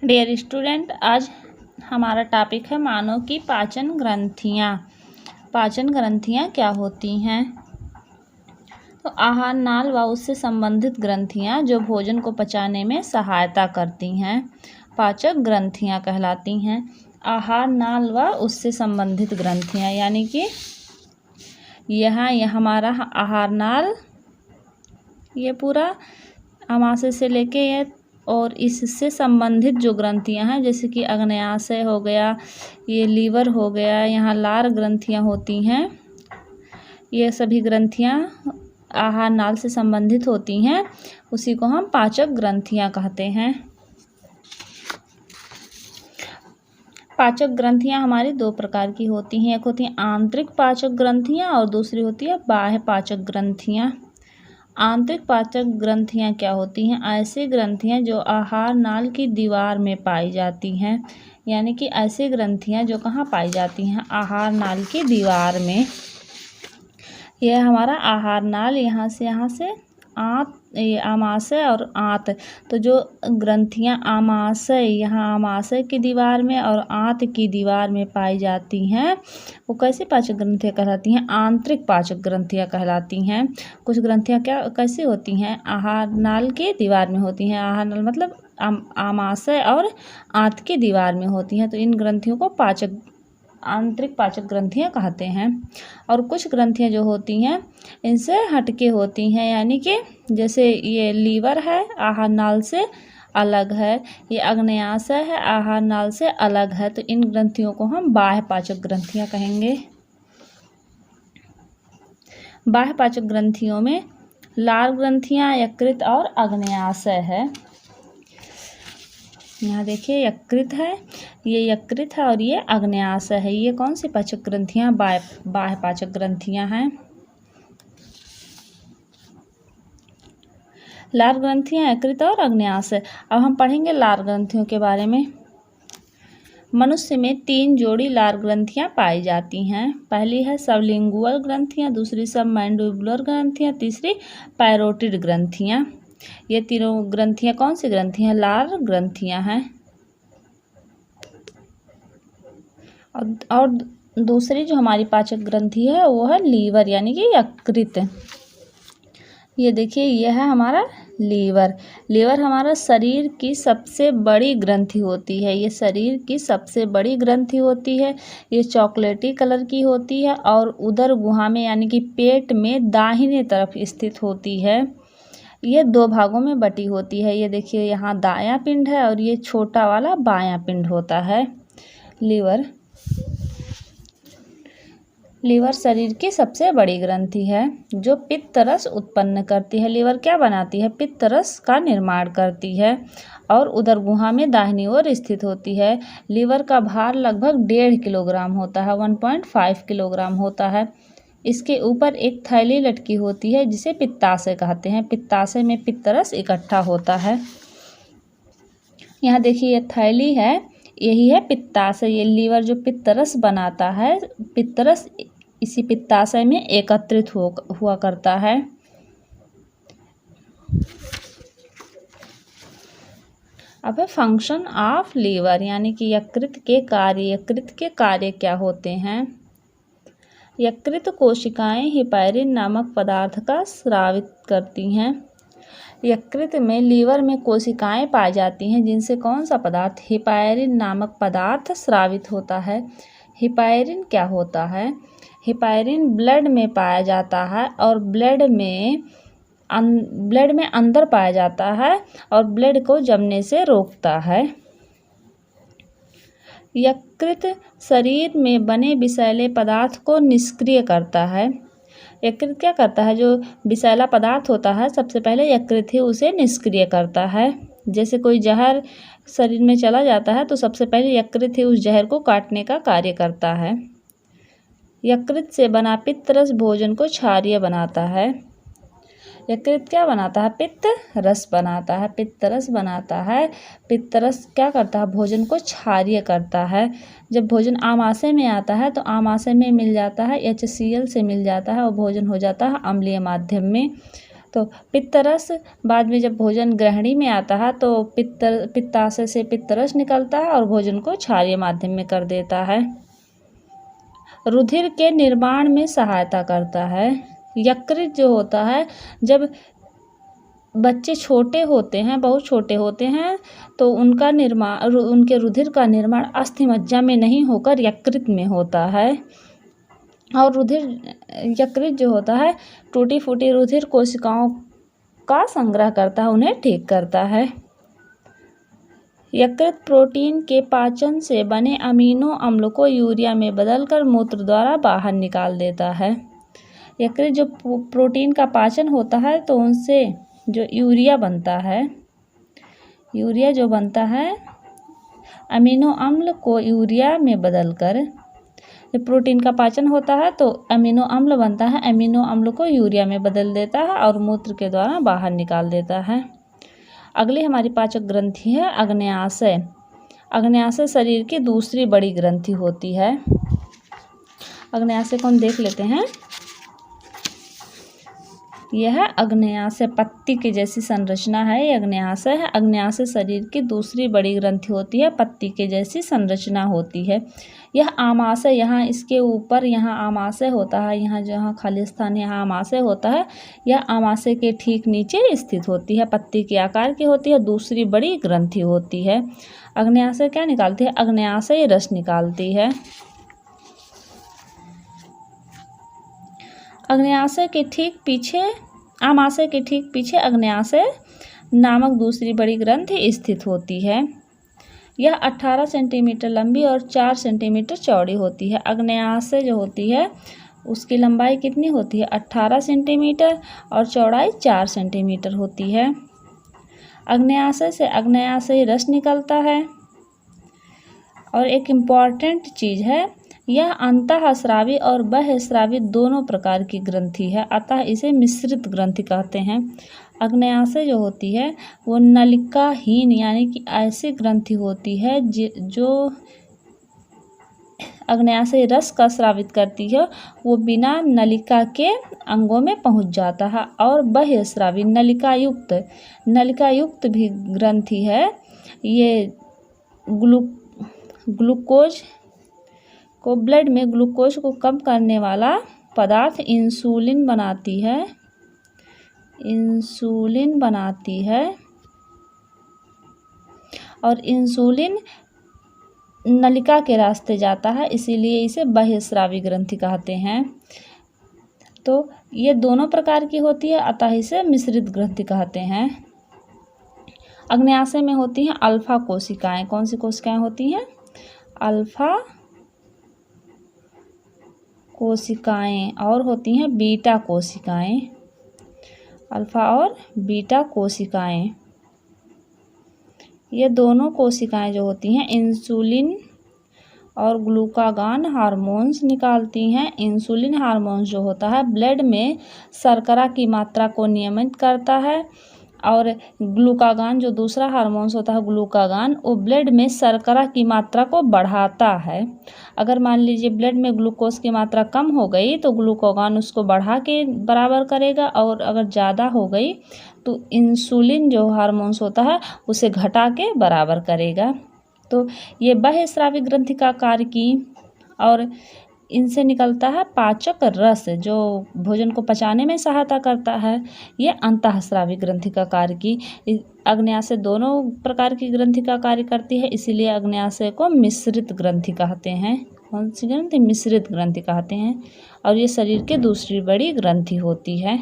Dear student, आज हमारा topic है मानव की पाचन ग्रंथियाँ। पाचन ग्रंथियाँ क्या होती हैं? तो आहार नाल व उससे संबंधित ग्रंथियाँ जो भोजन को पचाने में सहायता करती हैं, पाचक ग्रंथियाँ कहलाती हैं। आहार नाल व उससे संबंधित ग्रंथियाँ यानी कि यह हमारा आहार नाल, ये पूरा आमाशय से लेके ये और इससे संबंधित जो ग्रंथियां हैं जैसे कि अग्न्याशय हो गया, ये लीवर हो गया, यहाँ लार ग्रंथियां होती हैं। ये सभी ग्रंथियां आहार नाल से संबंधित होती हैं, उसी को हम पाचक ग्रंथियां कहते हैं। पाचक ग्रंथियां हमारी दो प्रकार की होती हैं, एक होती हैं आंतरिक पाचक ग्रंथियां और दूसरी होती है बाह्य पाचक ग्रंथियां। आंतरिक पाचक ग्रंथियां क्या होती हैं? ऐसी ग्रंथियां जो आहार नाल की दीवार में पाई जाती हैं, यानी कि ऐसी ग्रंथियां जो कहाँ पाई जाती हैं? आहार नाल की दीवार में। यह हमारा आहार नाल यहाँ से आंत, ये आमाशय और आंत, तो जो ग्रंथियां आमाशय, यहाँ आमाशय की दीवार में और आंत की दीवार में पाई जाती हैं, वो कैसी पाचक ग्रंथियां कहलाती हैं? आंतरिक पाचक ग्रंथियां कहलाती हैं। कुछ ग्रंथियां कैसी होती हैं? आहार नाल की दीवार में होती हैं। आहार नाल मतलब आमाशय और आंत की दीवार में होती हैं, तो इन ग्रंथियों को आंतरिक पाचक ग्रंथियां कहते हैं। और कुछ ग्रंथियां जो होती हैं इनसे हटके होती हैं, यानी कि जैसे ये लीवर है आहार नाल से अलग है, ये अग्न्याशय है आहार नाल से अलग है, तो इन ग्रंथियों को हम बाह्य पाचक ग्रंथियां कहेंगे। बाह्य पाचक ग्रंथियों में लार ग्रंथियां, यकृत और अग्न्याशय है। यहाँ देखिए यकृत है, ये यकृत है और ये अग्न्याशय है। ये कौन सी पाचक ग्रंथियाँ? बाह्य पाचक ग्रंथियाँ हैं। लार ग्रंथियाँ, यकृत और अग्न्याशय। अब हम पढ़ेंगे लार ग्रंथियों के बारे में। मनुष्य में 3 जोड़ी लार ग्रंथियाँ पाई जाती हैं। पहली है सबलिंगुअल ग्रंथियाँ, दूसरी सबमैंडिबुलर ग्रंथियाँ, तीसरी पैरोटिड ग्रंथियाँ। ये तीनों ग्रंथियां कौन सी ग्रंथियां? लार ग्रंथियां हैं। और दूसरी जो हमारी पाचक ग्रंथि है वो है लीवर यानी कि यकृत। ये देखिए यह है हमारा लीवर। लीवर हमारा शरीर की सबसे बड़ी ग्रंथि होती है। ये शरीर की सबसे बड़ी ग्रंथि होती है। ये चॉकलेटी कलर की होती है और उदर गुहा में यानी कि पेट में दाहिने तरफ स्थित होती है। ये 2 भागों में बटी होती है। ये देखिए यहाँ दायां पिंड है और ये छोटा वाला बायां पिंड होता है। लीवर शरीर की सबसे बड़ी ग्रंथि है जो पित्त रस उत्पन्न करती है। लीवर क्या बनाती है? पित्त रस का निर्माण करती है और उदर गुहा में दाहिनी ओर स्थित होती है। लीवर का भार लगभग 1.5 किलोग्राम होता है, 1.5 किलोग्राम होता है। इसके ऊपर एक थैली लटकी होती है जिसे पित्ताशय कहते हैं। पित्ताशय में पित्त रस इकट्ठा होता है। यहाँ देखिए ये थैली है, यही है पित्ताशय। ये लीवर जो पित्त रस बनाता है, पित्त रस इसी पित्ताशय में एकत्रित हुआ करता है। अब है फंक्शन ऑफ लीवर यानी कि यकृत के कार्य। यकृत के कार्य क्या होते हैं? यकृत कोशिकाएं हिपैरिन नामक पदार्थ का स्रावित करती हैं। यकृत में लीवर में कोशिकाएं पाई जाती हैं जिनसे कौन सा पदार्थ? हिपैरिन नामक पदार्थ स्रावित होता है। हिपैरिन क्या होता है? हिपैरिन ब्लड में पाया जाता है और ब्लड में अंदर पाया जाता है और ब्लड को जमने से रोकता है। यकृत शरीर में बने विषैले पदार्थ को निष्क्रिय करता है। यकृत क्या करता है? जो विषैला पदार्थ होता है सबसे पहले यकृत ही उसे निष्क्रिय करता है। जैसे कोई जहर शरीर में चला जाता है तो सबसे पहले यकृत ही उस जहर को काटने का कार्य करता है। यकृत से बना पित्त रस भोजन को क्षारीय बनाता है। यकृत क्या बनाता है? पित्त रस बनाता है। पित्त रस बनाता है। पित्त रस क्या करता है? भोजन को क्षारीय करता है। जब भोजन आमाशय में आता है तो आमाशय में मिल जाता है, HCl से मिल जाता है और भोजन हो जाता है अम्लीय माध्यम में। तो पित्तरस बाद में जब भोजन ग्रहणी में आता है तो पित्ताशय से पित्तरस निकलता है और भोजन को क्षारीय माध्यम में कर देता है। रुधिर के निर्माण में सहायता करता है। यकृत जो होता है, जब बच्चे छोटे होते हैं, बहुत छोटे होते हैं, तो उनके रुधिर का निर्माण अस्थि मज्जा में नहीं होकर यकृत में होता है। और यकृत जो होता है टूटी फूटी रुधिर कोशिकाओं का संग्रह करता है, उन्हें ठीक करता है। यकृत प्रोटीन के पाचन से बने अमीनो अम्ल को यूरिया में बदलकर मूत्र द्वारा बाहर निकाल देता है। यकृत जो प्रोटीन का पाचन होता है तो उनसे जो यूरिया बनता है, यूरिया जो बनता है अमीनो अम्ल को यूरिया में बदलकर, जब प्रोटीन का पाचन होता है तो अमीनो अम्ल बनता है, अमीनो अम्ल को यूरिया में बदल देता है और मूत्र के द्वारा बाहर निकाल देता है। अगली हमारी पाचक ग्रंथि है अग्न्याशय। अग्न्याशय शरीर की दूसरी बड़ी ग्रंथि होती है। अग्न्याशय को हम देख लेते हैं। यह अग्न्याशय पत्ती की जैसी संरचना है, ये अग्न्याशय है। अग्न्याशय शरीर की दूसरी बड़ी ग्रंथि होती है, पत्ती के जैसी संरचना होती है। यह आमाशय, यहाँ इसके ऊपर यहाँ आमाशय होता है, यहाँ जहाँ खाली स्थान यहाँ आमाशय होता है, यह आमाशय के ठीक नीचे स्थित होती है, पत्ती के आकार की होती है, दूसरी बड़ी ग्रंथि होती है। अग्न्याशय क्या निकालती है? अग्न्याशय रस निकालती है। अग्न्याशय के ठीक पीछे, आमाशय के ठीक पीछे अग्न्याशय नामक दूसरी बड़ी ग्रंथि स्थित होती है। यह 18 सेंटीमीटर लंबी और 4 सेंटीमीटर चौड़ी होती है। अग्न्याशय जो होती है उसकी लंबाई कितनी होती है? 18 सेंटीमीटर और चौड़ाई 4 सेंटीमीटर होती है। अग्न्याशय से अग्न्याशयी रस निकलता है। और एक इम्पॉर्टेंट चीज़ है, यह अंतःस्रावी और बहिःस्रावी दोनों प्रकार की ग्रंथि है, अतः इसे मिश्रित ग्रंथि कहते हैं। अग्न्याशय जो होती है वो नलिकाहीन यानी कि ऐसी ग्रंथि होती है जो अग्न्याशय रस का स्रावित करती है, वो बिना नलिका के अंगों में पहुंच जाता है। और बहिःस्रावी नलिकायुक्त भी ग्रंथि है। ये ग्लूकोज को, ब्लड में ग्लूकोज को कम करने वाला पदार्थ इंसुलिन बनाती है और इंसुलिन नलिका के रास्ते जाता है, इसीलिए इसे बहिःस्रावी ग्रंथि कहते हैं। तो ये दोनों प्रकार की होती है, अतः इसे मिश्रित ग्रंथि कहते हैं। अग्न्याशय में होती हैं अल्फा कोशिकाएं। कौन सी कोशिकाएं होती हैं? अल्फा कोशिकाएं। और होती हैं बीटा कोशिकाएं। अल्फा और बीटा कोशिकाएं, ये दोनों कोशिकाएं जो होती हैं इंसुलिन और ग्लूकागॉन हार्मोन्स निकालती हैं। इंसुलिन हार्मोन्स जो होता है ब्लड में शर्करा की मात्रा को नियमित करता है, और ग्लूकागॉन जो दूसरा हार्मोन्स होता है ग्लूकागॉन, वो ब्लड में शर्करा की मात्रा को बढ़ाता है। अगर मान लीजिए ब्लड में ग्लूकोज की मात्रा कम हो गई तो ग्लूकागॉन उसको बढ़ा के बराबर करेगा, और अगर ज़्यादा हो गई तो इंसुलिन जो हार्मोन्स होता है उसे घटा के बराबर करेगा। तो ये बहिःस्रावी ग्रंथि का कार्य की, और इनसे निकलता है पाचक रस जो भोजन को पचाने में सहायता करता है। ये अंतःस्रावी ग्रंथि का कार्य की। अग्न्याशय दोनों प्रकार की ग्रंथि का कार्य करती है, इसीलिए अग्न्याशय को मिश्रित ग्रंथि कहते हैं। कौन सी ग्रंथि? मिश्रित ग्रंथि कहते हैं। और ये शरीर की दूसरी बड़ी ग्रंथि होती है।